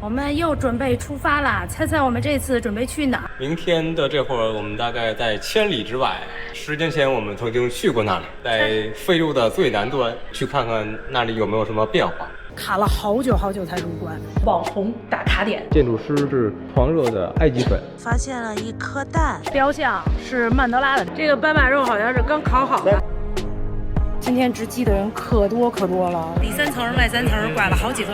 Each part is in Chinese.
我们又准备出发了，猜猜我们这次准备去哪儿？明天的这会儿，我们大概在千里之外。10年前我们曾经去过那里，在非洲的最南端，去看看那里有没有什么变化。卡了好久好久才入关，网红打卡点。建筑师是狂热的埃及粉。发现了一颗蛋，雕像是曼德拉的，这个斑马肉好像是刚烤好的。今天值机的人可多了，里3层外3层，拐了好几个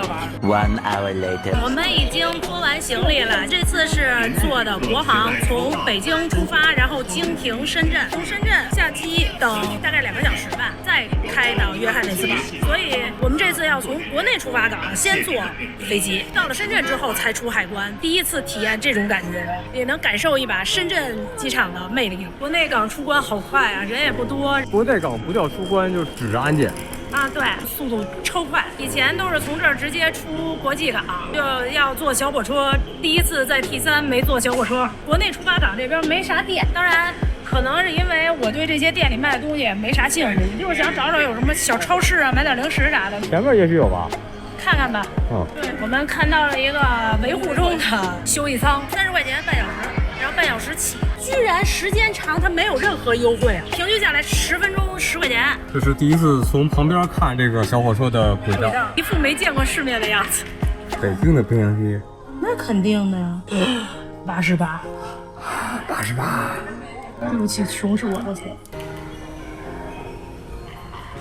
弯。1 hour later， 我们已经拖完行李了，这次是坐的国航，从北京出发，然后经停深圳，从深圳下机等大概2个小时吧，再开到约翰内斯堡。所以我们这次要从国内出发港，先坐飞机，到了深圳之后才出海关，第一次体验这种感觉，也能感受一把深圳机场的魅力。国内港出关好快啊，人也不多。国内港不叫出关，就只是安检。啊，对，速度超快。以前都是从这儿直接出国际港，就要坐小火车。第一次在 T3没坐小火车。国内出发港这边没啥店，当然可能是因为我对这些店里卖的东西也没啥兴趣，就是想找找有什么小超市啊，买点零食啥的。前面也许有吧。看看吧。对，我们看到了一个维护中的休息舱，30块钱半小时，然后半小时起。居然时间长，它没有任何优惠啊！平均下来10分钟10块钱。这是第一次从旁边看这个小火车的轨道，一副没见过世面的样子。北京的平行期，那肯定的呀。88，对不起，穷是我的错。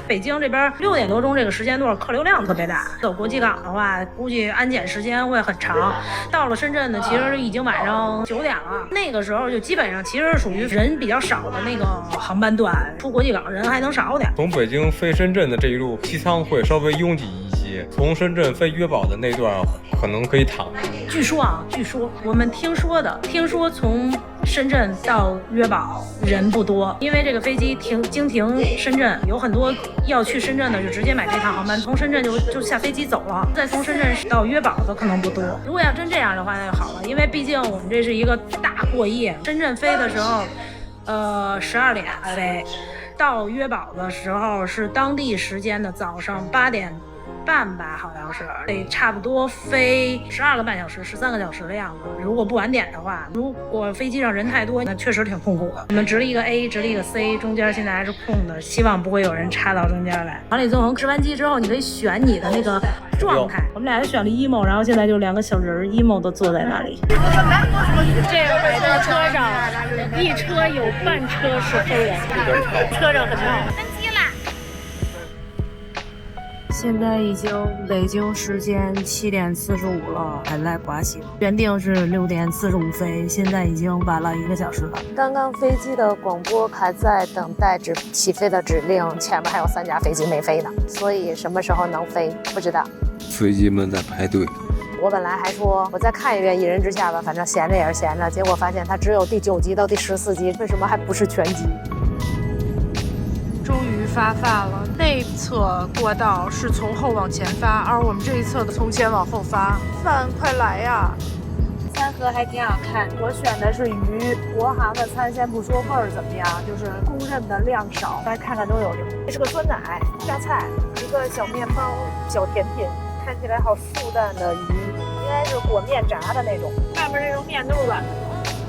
北京这边6点多钟这个时间段客流量特别大，走国际港的话，估计安检时间会很长。到了深圳呢，其实已经晚上9点了，那个时候就基本上其实是属于人比较少的那个航班段，出国际港人还能少点。从北京飞深圳的这一路，机舱会稍微拥挤一些，从深圳飞约堡的那段可能可以躺。据说我们听说从深圳到约堡人不多，因为这个飞机经停深圳，有很多要去深圳的就直接买这趟航班，从深圳就下飞机走了，再从深圳到约堡的可能不多。如果要真这样的话那就好了，因为毕竟我们这是一个大过夜，深圳飞的时候12点飞，到约堡的时候是当地时间的早上8点半吧，好像是得差不多飞12个半小时13个小时的样子。如果不晚点的话，如果飞机上人太多，那确实挺痛苦的。我们直了一个 A， 直了一个 C， 中间现在还是空的，希望不会有人插到中间来。航李纵横值完机之后，你可以选你的那个状态，我们俩就选了 emo， 然后现在就2个小人 emo 都坐在那里。这个摆在车上，一车有半车是黑人，车上很闹。现在已经北京时间7点45了，还在刮行，原定是6点45飞，现在已经晚了1个小时了。刚刚飞机的广播还在等待起飞的指令，前面还有3架飞机没飞呢，所以什么时候能飞不知道。飞机们在排队。我本来还说我再看一遍《一人之下》吧，反正闲着也是闲着，结果发现它只有第9集到第14集，为什么还不是全集？终于发饭了，内侧过道是从后往前发，而我们这一侧的从前往后发。饭快来呀！餐盒还挺好看，我选的是鱼。国航的餐先不说味儿怎么样，就是公认的量少，大家看看都有用。这是个酸奶榨菜，一个小面包小甜品，看起来好素淡的鱼，应该是裹面炸的那种，外面这种面都是软的，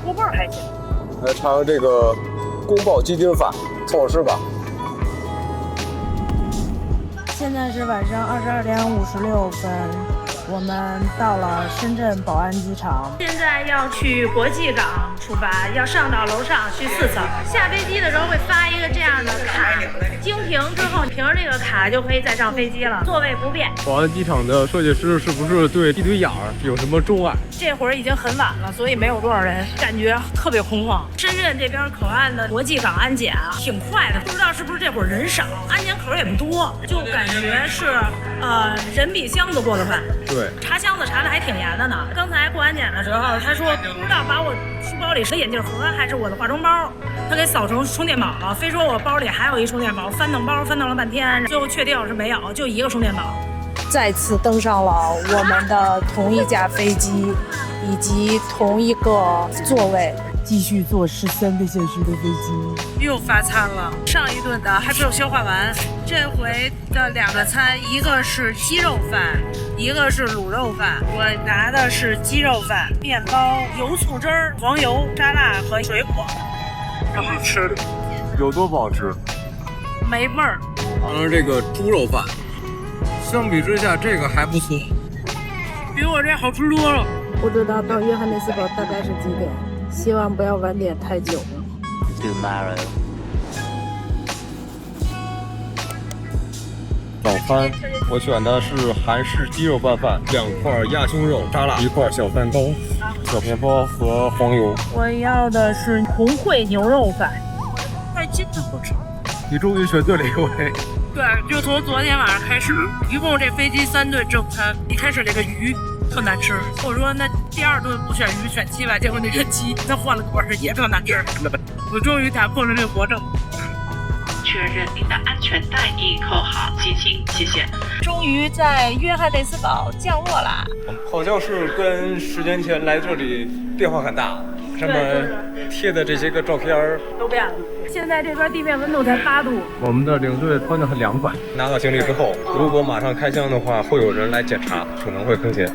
锅味儿还行。来尝这个宫保鸡丁饭，凑合吃吧。现在是晚上22点56分，我们到了深圳宝安机场，现在要去国际港出发，要上到楼上去4层。下飞机的时候会发一个这样的卡，经停之后凭着这个卡就可以再上飞机了，座位不变。宝安机场的设计师是不是对一堆眼儿有什么钟爱？这会儿已经很晚了，所以没有多少人，感觉特别空旷。深圳这边口岸的国际港安检啊，挺快的，不知道是不是这会儿人少，安检口也不多，就感觉是人比箱子过得快。对，查箱子查的还挺严的呢。刚才过安检的时候，他说不知道把我书包里是眼镜盒还是我的化妆包，他给扫成充电宝了，非说我包里还有一充电宝，翻腾包翻腾了半天，最后确定是没有，就1个充电宝。再次登上了我们的同一架飞机，以及同一个座位，继续坐13个小时的飞机。又发餐了，上一顿的还没有消化完。这回的2个餐，一个是鸡肉饭，一个是卤肉饭。我拿的是鸡肉饭，面包、油醋汁儿、黄油、沙拉和水果。这好吃的，有多不好吃？没味儿。这个猪肉饭，相比之下这个还不错，比我这好吃多了。不知道到约翰内斯堡大概是几点，希望不要晚点太久。 Tomorrow. 早餐我选的是韩式鸡肉拌饭，2块鸭胸肉沙拉，1块小蛋糕、小面包和黄油。我要的是红烩牛肉饭，带筋的不吃。你终于选对了一位。对，就从昨天晚上开始，一共这飞机3顿正餐。一开始这个鱼特难吃，我说那第2顿不选鱼选鸡吧，结果那个鸡它换了个味儿也特难吃。我终于打破了这个魔怔。确认您的安全带已扣好，进行谢谢。终于在约翰内斯堡降落啦！好像是跟10年前来这里变化很大，上面贴的这些个照片都变了。现在这边地面温度才8度。我们的领队穿得很凉快。拿到行李之后，如果马上开箱的话，会有人来检查，可能会坑钱。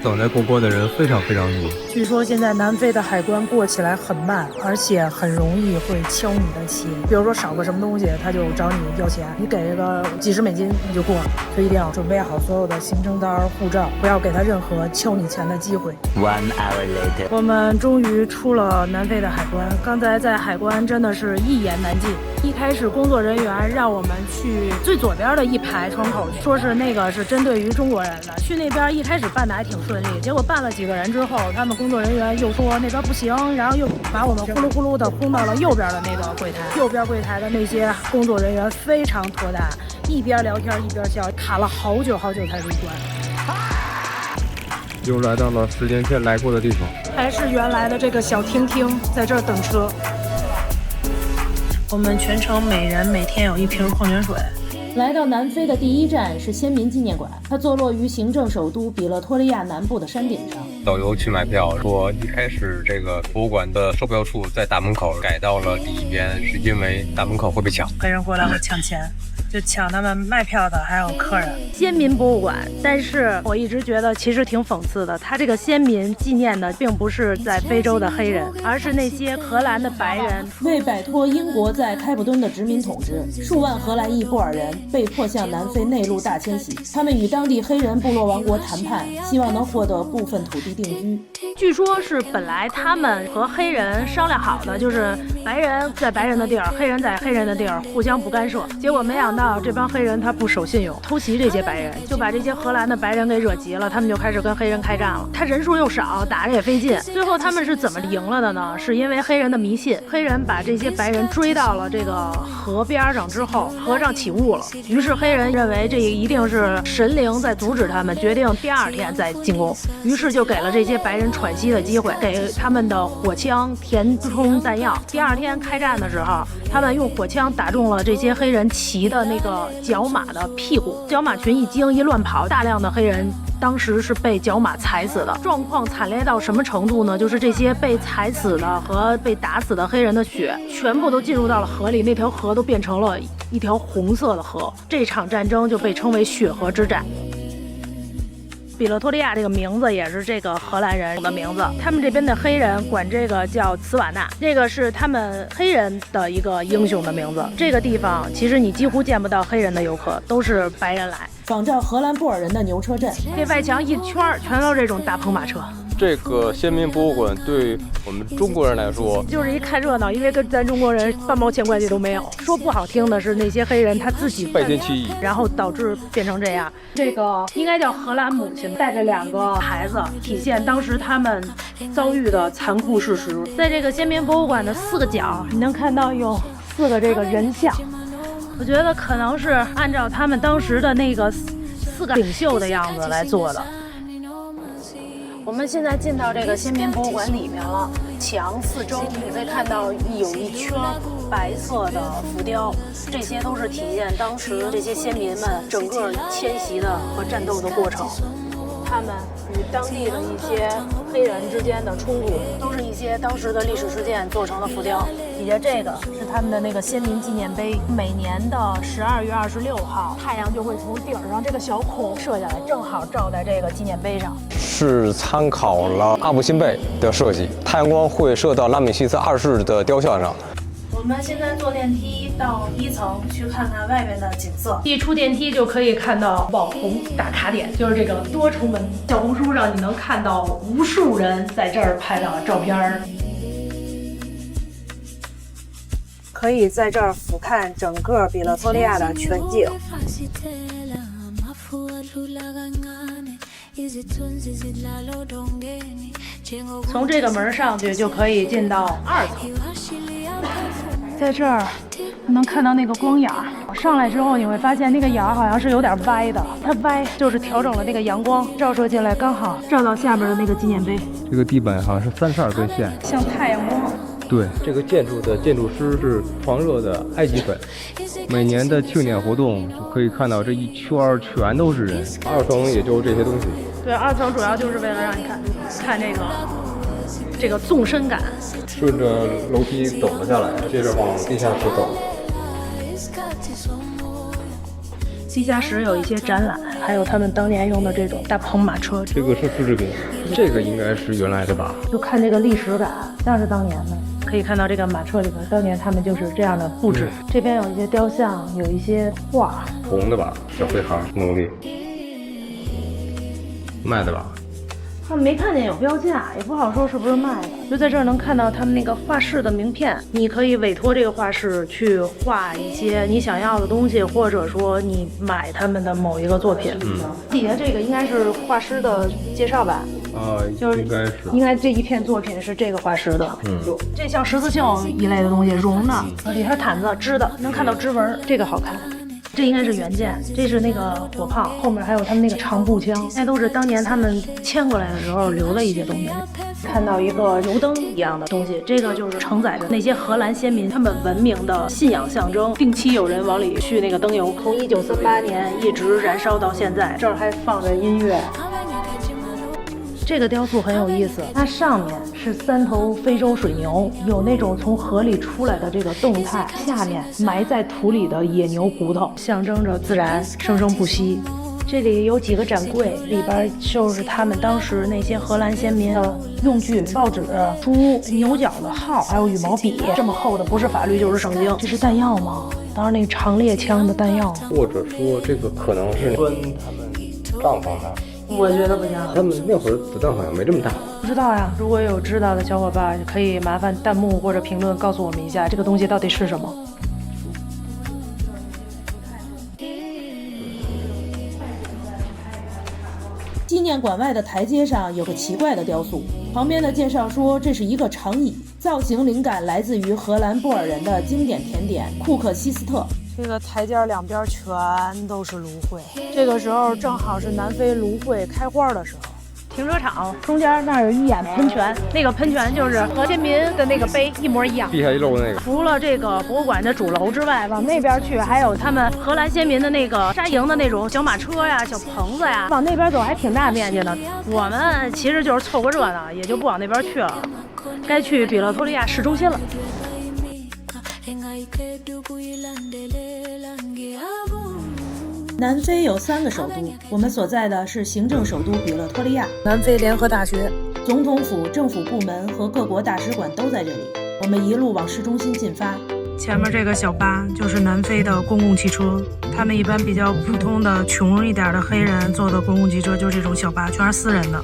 等待过关的人非常多。据说现在南非的海关过起来很慢，而且很容易会敲你的旗。比如说少个什么东西，他就找你要钱，你给个几十美金你就过了。所以一定要准备好所有的行程单、护照，不要给他任何敲你钱的机会。1 hour later. 我们终于出了南非的海关，刚才在海关真的是一言难尽。一开始工作人员让我们去最左边的一排窗口，说是那个是针对于中国人的。去那边一开始办的还挺顺利，结果办了几个人之后，他们工作人员又说那边不行，然后又把我们呼噜呼噜的轰到了右边的那个柜台。右边柜台的那些工作人员非常妥当，一边聊天一边笑，卡了好久好久才入关。又来到了10年前来过的地方，还是原来的这个小厅厅，在这儿等车。我们全程每人每天有1瓶矿泉水。来到南非的第1站是先民纪念馆，它坐落于行政首都比勒托利亚南部的山顶上。导游去买票说，一开始这个博物馆的售票处在大门口改到了第1边，是因为大门口会被抢，黑人过来会抢钱，就抢他们卖票的还有客人。先民博物馆，但是我一直觉得其实挺讽刺的，它这个先民纪念的并不是在非洲的黑人，而是那些荷兰的白人。为摆脱英国在开普敦的殖民统治，数万荷兰裔布尔人被迫向南非内陆大迁徙，他们与当地黑人部落王国谈判，希望能获得部分土地定居。据说是本来他们和黑人商量好的，就是白人在白人的地儿，黑人在黑人的地儿，互相不干涉。结果没想到这帮黑人他不守信用，偷袭这些白人，就把这些荷兰的白人给惹急了，他们就开始跟黑人开战了。他人数又少，打着也费劲。最后他们是怎么赢了的呢？是因为黑人的迷信，黑人把这些白人追到了这个河边上之后，河上起雾了，于是黑人认为这一定是神灵在阻止他们，决定第2天再进攻，于是就给了这些白人喘息的机会，给他们的火枪填充弹药。第2天开战的时候，他们用火枪打中了这些黑人骑的那个角马的屁股，角马群一惊一乱跑，大量的黑人当时是被角马踩死的。状况惨烈到什么程度呢？就是这些被踩死的和被打死的黑人的血全部都进入到了河里，那条河都变成了一条红色的河。这场战争就被称为血河之战。比勒托利亚这个名字也是这个荷兰人的名字，他们这边的黑人管这个叫茨瓦纳，这个是他们黑人的一个英雄的名字。这个地方其实你几乎见不到黑人的游客，都是白人来。仿照荷兰布尔人的牛车阵，这外墙一圈全都是这种大篷马车。这个先民博物馆对我们中国人来说就是一看热闹，因为跟咱中国人半毛钱关系都没有。说不好听的是，那些黑人他自己拜天起义，然后导致变成这样。这个应该叫荷兰母亲带着2个孩子，体现当时他们遭遇的残酷事实。在这个先民博物馆的4个角，你能看到有4个这个人像。我觉得可能是按照他们当时的那个4个领袖的样子来做的。我们现在进到这个先民博物馆里面了，墙4周你会看到有一圈白色的浮雕，这些都是体现当时这些先民们整个迁徙的和战斗的过程。他们与当地的一些黑人之间的冲突，都是一些当时的历史事件做成的浮雕。底下这个是他们的那个先民纪念碑，每年的12月26号，太阳就会从顶上这个小孔射下来，正好照在这个纪念碑上。是参考了阿布辛贝的设计，太阳光会射到拉美西斯2世的雕像上。我们现在坐电梯到1层去看看外面的景色。一出电梯就可以看到网红打卡点，就是这个多重门。小红书上你能看到无数人在这儿拍的照片，可以在这儿俯瞰整个比勒托利亚的全景。从这个门上去就可以进到2层。在这儿能看到那个光眼儿，上来之后你会发现那个眼儿好像是有点歪的，它歪就是调整了那个阳光照射进来，刚好照到下边的那个纪念碑。这个地板好像是32根线，像太阳光。对，这个建筑的建筑师是狂热的埃及粉。每年的庆典活动就可以看到这一圈全都是人。2层也就是这些东西。对，2层主要就是为了让你看这个纵深感。顺着楼梯走了下来，接着往地下室走。地下室有一些展览，还有他们当年用的这种大篷马车。这个是复制品，这个应该是原来的吧？就看这个历史感，像是当年的。可以看到这个马车里边，当年他们就是这样的布置。这边有一些雕像，有一些画。红的吧，小灰孩奴隶，卖的吧？他们没看见有标价，也不好说是不是卖的。就在这儿能看到他们那个画室的名片，你可以委托这个画室去画一些你想要的东西，或者说你买他们的某一个作品。底下这个应该是画师的介绍版。就是应该这一片作品是这个画师的。这像十字绣一类的东西，绒的，里头毯子织的，能看到织纹，这个好看。这应该是原件，这是那个火炮，后面还有他们那个长步枪，那都是当年他们迁过来的时候留的一些东西。看到一个油灯一样的东西，这个就是承载着那些荷兰先民他们文明的信仰象征，定期有人往里续那个灯油，从1938年一直燃烧到现在，这儿还放着音乐。这个雕塑很有意思，它上面是3头非洲水牛，有那种从河里出来的这个动态，下面埋在土里的野牛骨头，象征着自然生生不息。这里有几个展柜，里边就是他们当时那些荷兰先民的用具，报纸、书、牛角的号，还有羽毛笔，这么厚的不是法律就是圣经。这是弹药吗？当然那个长猎枪的弹药，或者说这个可能是钻他们帐篷上。我觉得不像，他们那会儿子弹好像没这么大。不知道呀，如果有知道的小伙伴，可以麻烦弹幕或者评论告诉我们一下，这个东西到底是什么。纪念馆外的台阶上有个奇怪的雕塑，旁边的介绍说这是一个长椅，造型灵感来自于荷兰布尔人的经典甜点库克西斯特。这个台阶两边全都是芦荟，这个时候正好是南非芦荟开花的时候。停车场中间那儿有一眼喷泉，那个喷泉就是和先民的那个碑一模一样。地下一漏那个。除了这个博物馆的主楼之外，往那边去还有他们荷兰先民的那个扎营的那种小马车呀、小棚子呀，往那边走还挺大面积的。我们其实就是凑个热闹，也就不往那边去了，该去比勒托利亚市中心了。南非有3个首都，我们所在的是行政首都比勒托利亚。南非联合大学、总统府、政府部门和各国大使馆都在这里。我们一路往市中心进发。前面这个小巴就是南非的公共汽车，他们一般比较普通的穷一点的黑人坐的公共汽车就是这种小巴，全是私人的。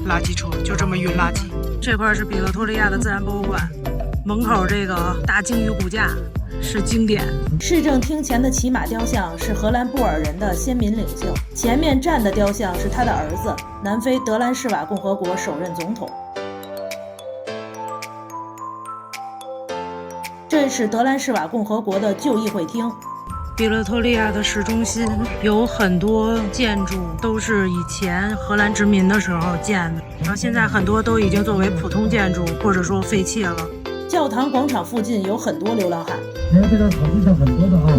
垃圾车就这么运垃圾。这块是比勒托利亚的自然博物馆，门口这个大鲸鱼骨架是经典。市政厅前的骑马雕像是荷兰布尔人的先民领袖，前面站的雕像是他的儿子，南非德兰士瓦共和国首任总统。这是德兰士瓦共和国的旧议会厅。比勒托利亚的市中心有很多建筑都是以前荷兰殖民的时候建的，然后现在很多都已经作为普通建筑或者说废弃了。教堂广场附近有很多流浪汉。这张草地上很多的啊。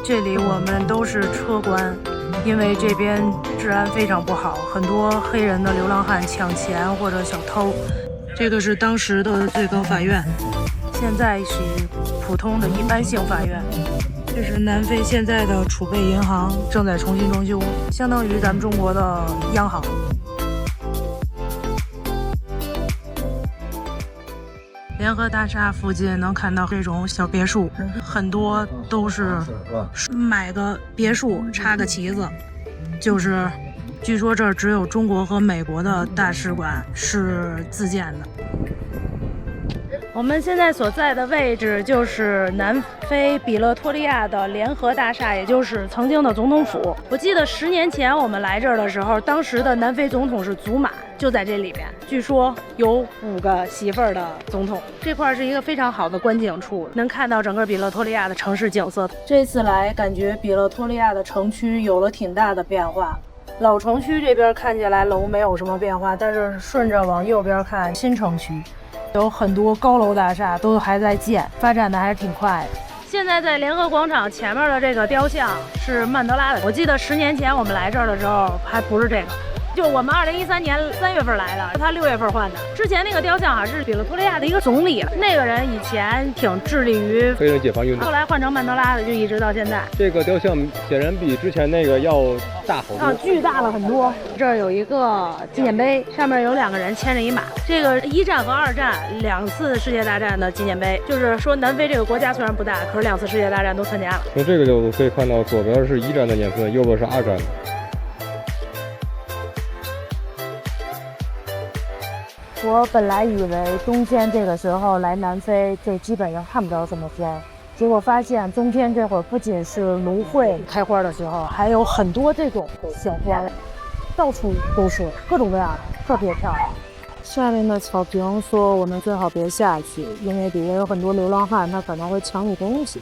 这里我们都是车关，因为这边治安非常不好，很多黑人的流浪汉抢钱或者小偷。这个是当时的最高法院，现在是普通的一般性法院。这是南非现在的储备银行正在重新装修，相当于咱们中国的央行。联合大厦附近能看到这种小别墅，很多都是买个别墅插个旗子，就是据说这儿只有中国和美国的大使馆是自建的。我们现在所在的位置就是南非比勒托利亚的联合大厦，也就是曾经的总统府。我记得10年前我们来这儿的时候，当时的南非总统是祖马，就在这里边。据说有5个媳妇儿的总统。这块是一个非常好的观景处，能看到整个比勒托利亚的城市景色。这次来感觉比勒托利亚的城区有了挺大的变化。老城区这边看起来楼没有什么变化，但是顺着往右边看，新城区有很多高楼大厦都还在建，发展的还是挺快的。现在在联合广场前面的这个雕像是曼德拉的，我记得10年前我们来这儿的时候还不是这个，就我们2013年3月份来的，他6月份换的。之前那个雕像是比勒托利亚的一个总理，那个人以前挺致力于黑人解放运动，后来换成曼德拉的，就一直到现在。这个雕像显然比之前那个要大好多，巨大了很多。这儿有一个纪念碑，上面有2个人牵着一马，这个1战和2战2次世界大战的纪念碑，就是说南非这个国家虽然不大，可是2次世界大战都参加了。从这个角度可以看到，左边是1战的年份，右边是2战的。我本来以为冬天这个时候来南非就基本上看不着什么花，结果发现冬天这会儿不仅是芦荟开花的时候，还有很多这种小花，到处都是各种各样的，特别漂亮。下面的草坪说我们最好别下去，因为底下有很多流浪汉，他可能会抢你东西。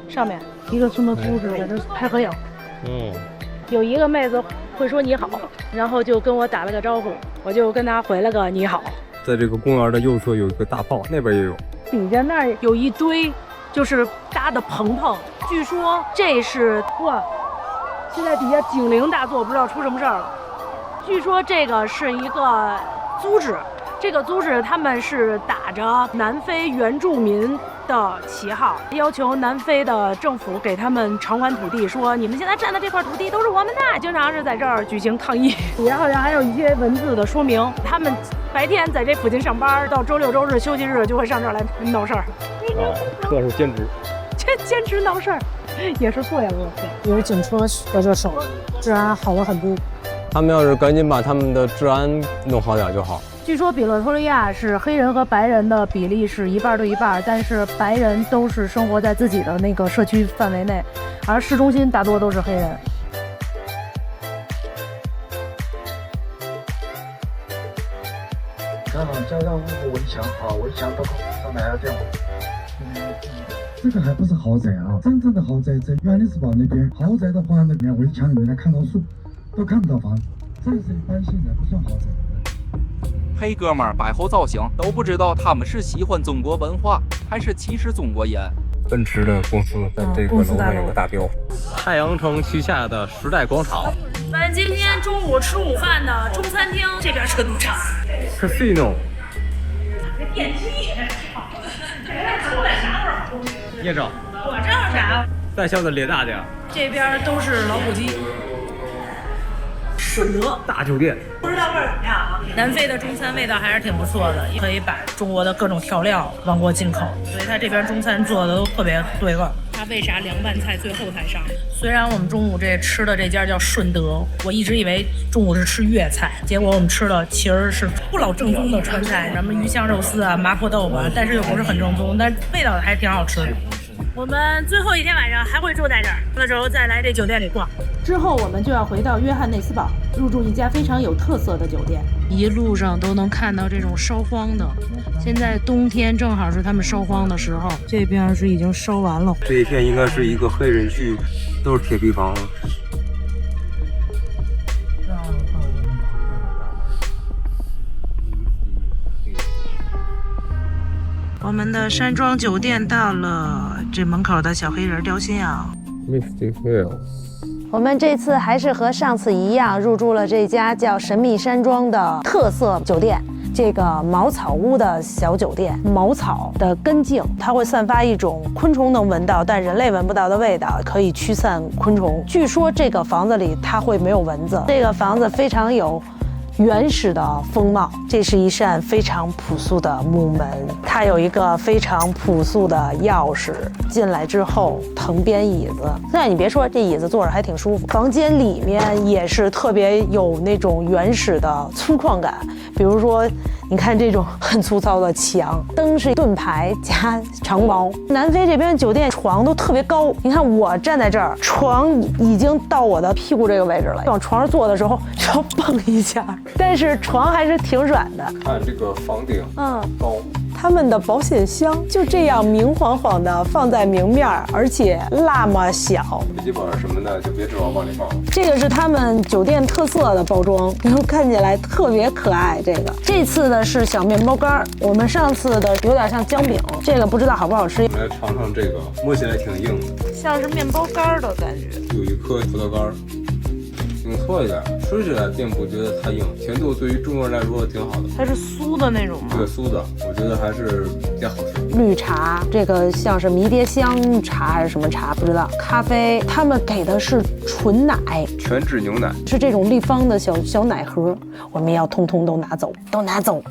上面一个村的夫子在这拍合影，有一个妹子会说你好，然后就跟我打了个招呼，我就跟她回了个你好。在这个公园的右侧有一个大炮，那边也有。底下那儿有一堆就是搭的棚棚，据说这是哇，现在底下警铃大作，不知道出什么事儿了。据说这个是一个组织，这个组织他们是打着南非原住民的旗号，要求南非的政府给他们偿还土地，说你们现在占的这块土地都是我们的，经常是在这儿举行抗议。底下好像还有一些文字的说明，他们白天在这附近上班，到周6周日休息日就会上这儿来闹事儿。算是兼职，坚持闹事儿也是对了。有警车在这守，治安好了很多。他们要是赶紧把他们的治安弄好点就好。据说比勒托利亚是黑人和白人的比例是1半对1半，但是白人都是生活在自己的那个社区范围内，而市中心大多都是黑人。刚好加上那个围墙啊，围墙到上来了这样。这个还不是豪宅啊，真正的豪宅在约翰内斯堡那边。豪宅的话，那边围墙里面能看到树，都看不到房子。这个是一般性的，不算豪宅。黑哥们儿摆后造型，都不知道他们是喜欢中国文化，还是歧视中国人。奔驰的公司在这个楼上有个大标。太阳城旗下的时代广场。我们今天中午吃午饭的中餐厅，这边是个赌场。Casino。这电梯。出来啥味儿？你也知道。我知道啥。再小的咧大点。这边都是老虎机。顺德大酒店，不知道味儿怎么样啊？南非的中餐味道还是挺不错的，可以把中国的各种调料往过进口，所以它这边中餐做的都特别对味儿。它为啥凉拌菜最后才上？虽然我们中午这吃的这家叫顺德，我一直以为中午是吃粤菜，结果我们吃的其实是不老正宗的川菜，什么鱼香肉丝啊、麻婆豆腐啊，但是又不是很正宗，但味道还挺好吃的。我们最后一天晚上还会住在这儿，到时候再来这酒店里逛。之后我们就要回到约翰内斯堡，入住一家非常有特色的酒店。一路上都能看到这种烧荒的，现在冬天正好是他们烧荒的时候，这边是已经烧完了。这一片应该是一个黑人区，都是铁皮房。我们的山庄酒店到了，这门口的小黑人雕像。Mystic Hill。我们这次还是和上次一样，入住了这家叫神秘山庄的特色酒店。这个茅草屋的小酒店，茅草的根茎，它会散发一种昆虫能闻到但人类闻不到的味道，可以驱散昆虫。据说这个房子里它会没有蚊子。这个房子非常有原始的风貌，这是一扇非常朴素的木门，它有一个非常朴素的钥匙。进来之后，藤编椅子，那你别说，这椅子坐着还挺舒服。房间里面也是特别有那种原始的粗犷感，比如说，你看这种很粗糙的墙，灯是盾牌加长毛。南非这边酒店床都特别高，你看我站在这儿，床已经到我的屁股这个位置了，往床上坐的时候就要蹦一下。但是床还是挺软的。看这个房顶，高。他们的保险箱就这样明晃晃的放在明面，而且那么小。笔记本什么的就别指望往里放了。这个是他们酒店特色的包装，然后看起来特别可爱。这次的是小面包干，我们上次的有点像姜饼，这个不知道好不好吃。我们来尝尝这个，摸起来挺硬的，像是面包干的感觉。有一颗葡萄干。挺错一点，吃起来并不觉得太硬，甜度对于中国人来说挺好的。它是酥的那种吗？对，酥的，我觉得还是比较好吃。绿茶，这个像是迷迭香茶还是什么茶，不知道。咖啡，他们给的是纯奶，全脂牛奶，是这种立方的小奶盒，我们要通通都拿走，通通都拿走。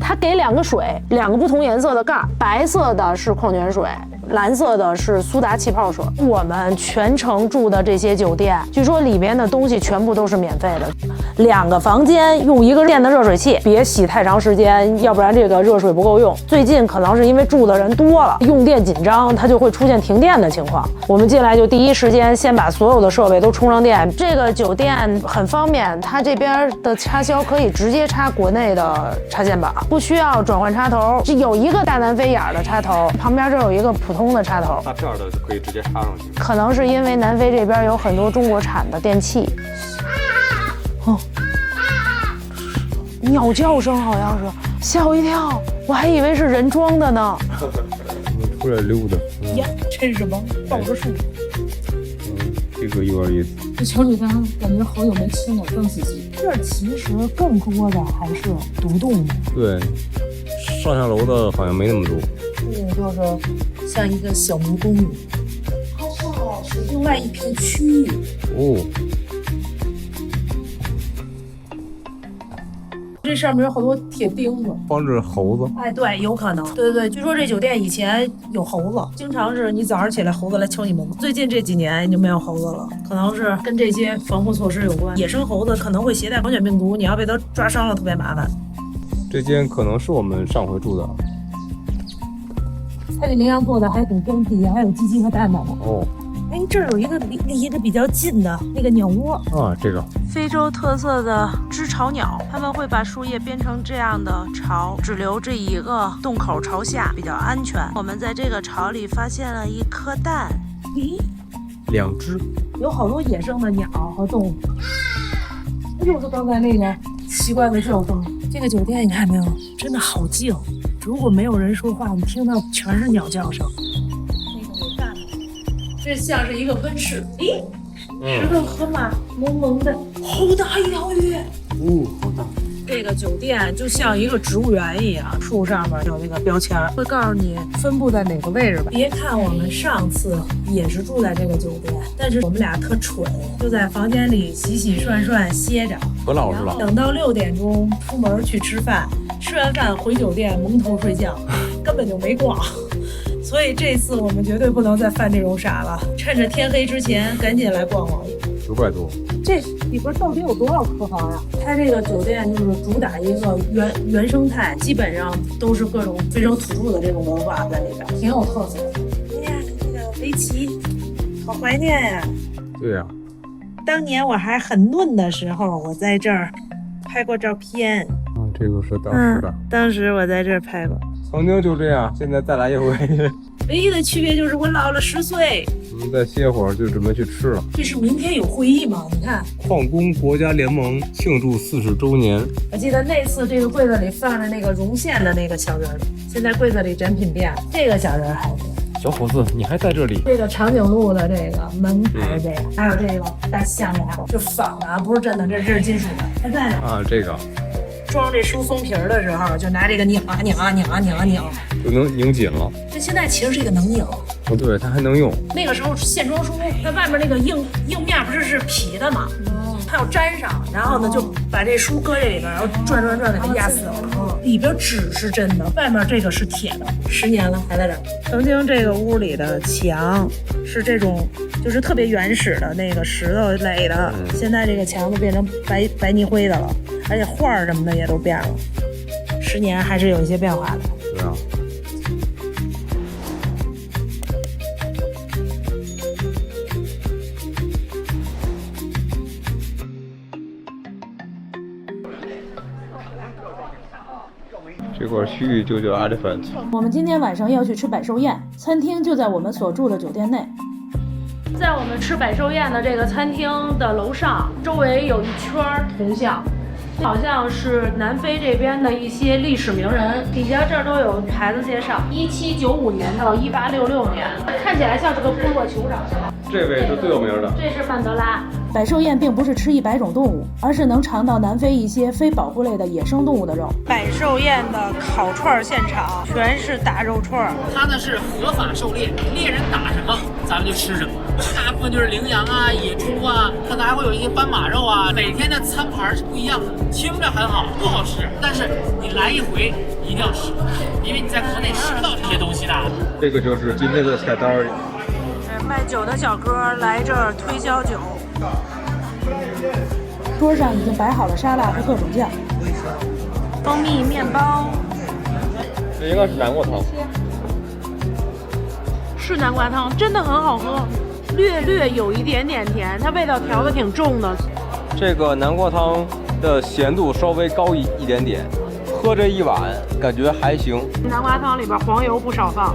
它给2个水，2个不同颜色的盖儿，白色的是矿泉水，蓝色的是苏打气泡水。我们全程住的这些酒店，据说里边的东西全部都是免费的。2个房间用1个电的热水器，别洗太长时间，要不然这个热水不够用。最近可能是因为住的人多了，用电紧张，它就会出现停电的情况。我们进来就第一时间先把所有的设备都充上电。这个酒店很方便，它这边的插销可以直接插国内的插线板，不需要转换插头，是有一个大南非眼的插头，旁边这有一个普通的插头，大片的就可以直接插上去。可能是因为南非这边有很多中国产的电器。鸟叫声好像是，吓我一跳，我还以为是人装的呢。出来溜达。呀，这是什么？抱着树。这个有点意思。这小水塘感觉好久没吃了，更仔细。这其实更多的还是独栋的。对，上下楼的好像没那么多。这个就是像一个小民公寓，它是另外一片区域。哦。这上面有好多铁钉子，防止猴子。哎，对，有可能。对，据说这酒店以前有猴子，经常是你早上起来猴子来敲你门。最近这几年就没有猴子了，可能是跟这些防护措施有关。野生猴子可能会携带狂犬病毒，你要被它抓伤了特别麻烦。这间可能是我们上回住的。它这羚羊做的还挺真皮，还有鸡鸡和蛋蛋的。哦。哎，这儿有一个离一个比较近的那个鸟窝啊，这个非洲特色的知巢鸟，它们会把树叶编成这样的巢，只留这一个洞口朝下，比较安全。我们在这个巢里发现了一颗蛋，咦，2只，有好多野生的鸟和动物。又是刚才那个奇怪的叫声。这个酒店你看没有，真的好静，如果没有人说话，你听到全是鸟叫声。这像是一个温室，咦，石头河马萌萌的，好大一条鱼，好大。这个酒店就像一个植物园一样，树上面有那个标签，会告诉你分布在哪个位置吧。别看我们上次也是住在这个酒店，但是我们俩特蠢，就在房间里洗洗涮涮歇着，可老实了。等到6点钟出门去吃饭，吃完饭回酒店蒙头睡觉，根本就没逛。所以这次我们绝对不能再犯这种傻了，趁着天黑之前赶紧来逛逛。900多，这里边到底有多少客房啊？它这个酒店就是主打一个原生态，基本上都是各种非洲土著的这种文化在里边，挺有特色的。哎呀，那个围棋，好怀念呀！对呀，当年我还很嫩的时候，我在这儿拍过照片。这个是当时的。当时我在这儿拍过。曾经就这样，现在再来一回。唯一的区别就是我老了10岁。我们再歇会儿就准备去吃了。这是明天有会议吗？你看，矿工国家联盟庆祝40周年。我记得那次这个柜子里放着那个绒线的那个小人儿，现在柜子里展品变了，这个小人儿还有。小伙子，你还在这里？这个长颈鹿的这个门还是这个，还有这个大象牙，就仿的，不是真的，这是金属的，还在呢。啊，这个。装这书松皮儿的时候，就拿这个拧啊拧啊拧啊拧啊拧，就能拧紧了。这现在其实这个能拧。哦，对，它还能用。那个时候线装书，它外面那个硬面不是皮的嘛，它要粘上，然后呢就把这书搁这里边，然后转给它压死了。里边纸是真的，外面这个是铁的，10年了还在这儿。曾经这个屋里的墙是这种，就是特别原始的那个石头垒的，现在这个墙都变成白泥灰的了，而且画儿什么的也都变了。10年还是有一些变化的。对啊。这块区域就叫 Elephant。我们今天晚上要去吃百寿宴，餐厅就在我们所住的酒店内。在我们吃百寿宴的这个餐厅的楼上，周围有一圈铜像，好像是南非这边的一些历史名人。底下这儿都有牌子介绍，1795年到1866年，看起来像是个部落酋长。这位是最有名的，这是曼德拉。百寿宴并不是吃100种动物，而是能尝到南非一些非保护类的野生动物的肉。百寿宴的烤串现场全是大肉串，它呢是合法狩猎，猎人打什么咱们就吃什么，大部分就是羚羊啊、野猪啊，可能还会有一些斑马肉啊。每天的餐盘是不一样的，听着很好，不好吃，但是你来一回一定要吃，因为你在国内吃不到这些东西的。这个就是今天的菜单。卖酒的小哥来这儿推销酒。桌上已经摆好了沙拉和各种酱，蜂蜜面包。这应该是南瓜汤。是南瓜汤，真的很好喝，略有一点点甜，它味道调的挺重的。这个南瓜汤的咸度稍微高一点点，喝这一碗感觉还行。南瓜汤里边黄油不少放，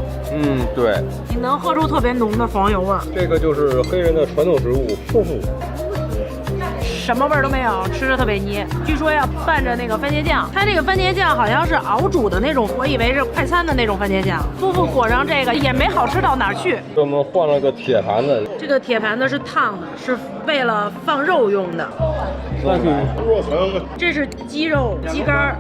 对，你能喝出特别浓的黄油味儿。这个就是黑人的传统食物富富。什么味儿都没有，吃着特别捏。据说要拌着那个番茄酱，它这个番茄酱好像是熬煮的那种，我以为是快餐的那种番茄酱。夫妇裹上这个也没好吃到哪儿去。我们换了个铁盘子，这个铁盘子是烫的，是为了放肉用的。这是鸡肉、鸡肝。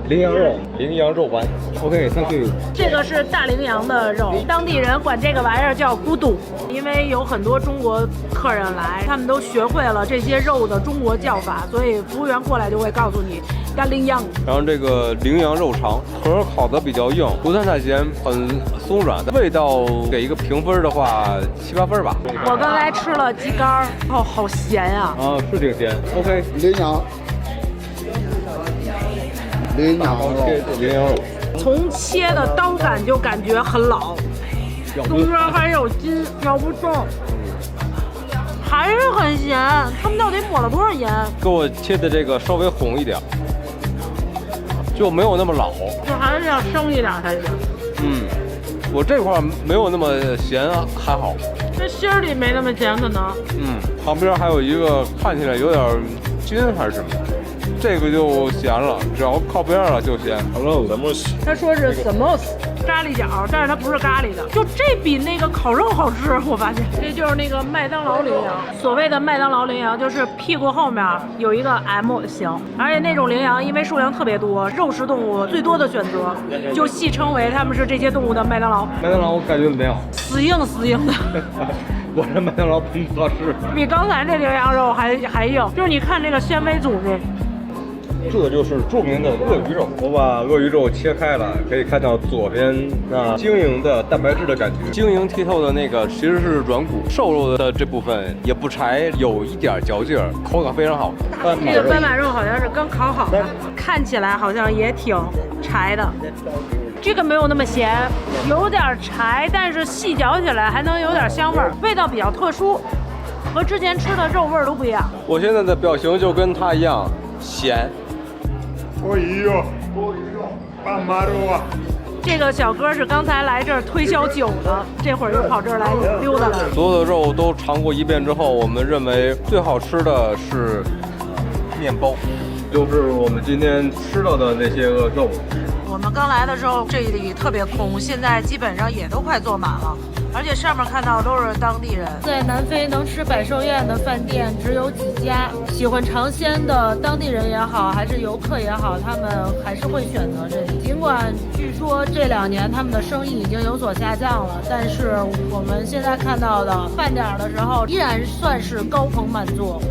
羚羊肉，羚羊肉丸。OK，thank you。这个是大羚羊的肉，当地人管这个玩意儿叫咕嘟，因为有很多中国客人来，他们都学会了这些肉的中国叫法，所以服务员过来就会告诉你大羚羊。然后这个羚羊肉肠，壳烤的比较硬，不算太咸，很松软。味道给一个评分的话，7、8分吧。我刚才吃了鸡肝，好咸呀！是挺咸。OK， 羚羊。羚羊肉，从切的刀感就感觉很老，中间还有筋，咬不动，还是很咸。他们到底抹了多少盐？给我切的这个稍微红一点，就没有那么老，就还是要生一点才行。我这块没有那么咸，还好。这心儿里没那么咸可能。旁边还有一个看起来有点筋还是什么。这个就咸了，只要靠边了就咸。他说是 Samos 咖喱饺，但是它不是咖喱的，就这比那个烤肉好吃。我发现这就是那个麦当劳羚羊。所谓的麦当劳羚羊，就是屁股后面有一个 M 型，而且那种羚羊因为数量特别多，肉食动物最多的选择，就戏称为他们是这些动物的麦当劳。麦当劳我感觉怎么样？死硬的。我这麦当劳不合适，比刚才这羚羊肉还硬，就是你看这个纤维组织。这就是著名的鳄鱼肉。我把鳄鱼肉切开了，可以看到左边那晶莹的蛋白质的感觉，晶莹剔透的那个其实是软骨，瘦肉的这部分也不柴，有一点嚼劲儿，口感非常好。这个斑马肉好像是刚烤好的，看起来好像也挺柴的。这个没有那么咸，有点柴，但是细嚼起来还能有点香味儿，味道比较特殊，和之前吃的肉味儿都不一样。我现在的表情就跟它一样，咸。这个小哥是刚才来这儿推销酒的，这会儿又跑这儿来溜达了。所有的肉都尝过一遍之后，我们认为最好吃的是面包，就是我们今天吃到的那些个肉。我们刚来的时候这里特别空，现在基本上也都快坐满了，而且上面看到都是当地人。在南非能吃百寿宴的饭店只有几家，喜欢尝鲜的当地人也好，还是游客也好，他们还是会选择这里。尽管据说这2年他们的生意已经有所下降了，但是我们现在看到的饭点的时候依然算是高朋满座。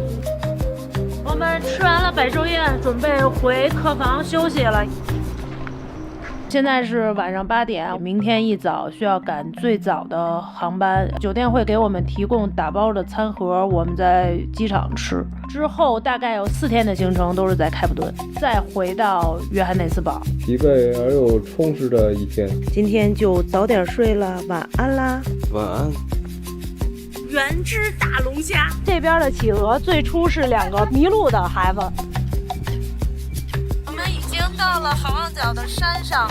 我们吃完了百寿宴，准备回客房休息了。现在是晚上8点，明天一早需要赶最早的航班，酒店会给我们提供打包的餐盒，我们在机场吃。之后大概有4天的行程都是在开普敦，再回到约翰内斯堡。疲惫而又充实的一天。今天就早点睡了，晚安啦。晚安。原汁大龙虾，这边的企鹅最初是2个迷路的孩子。我们已经到了好望角的山上，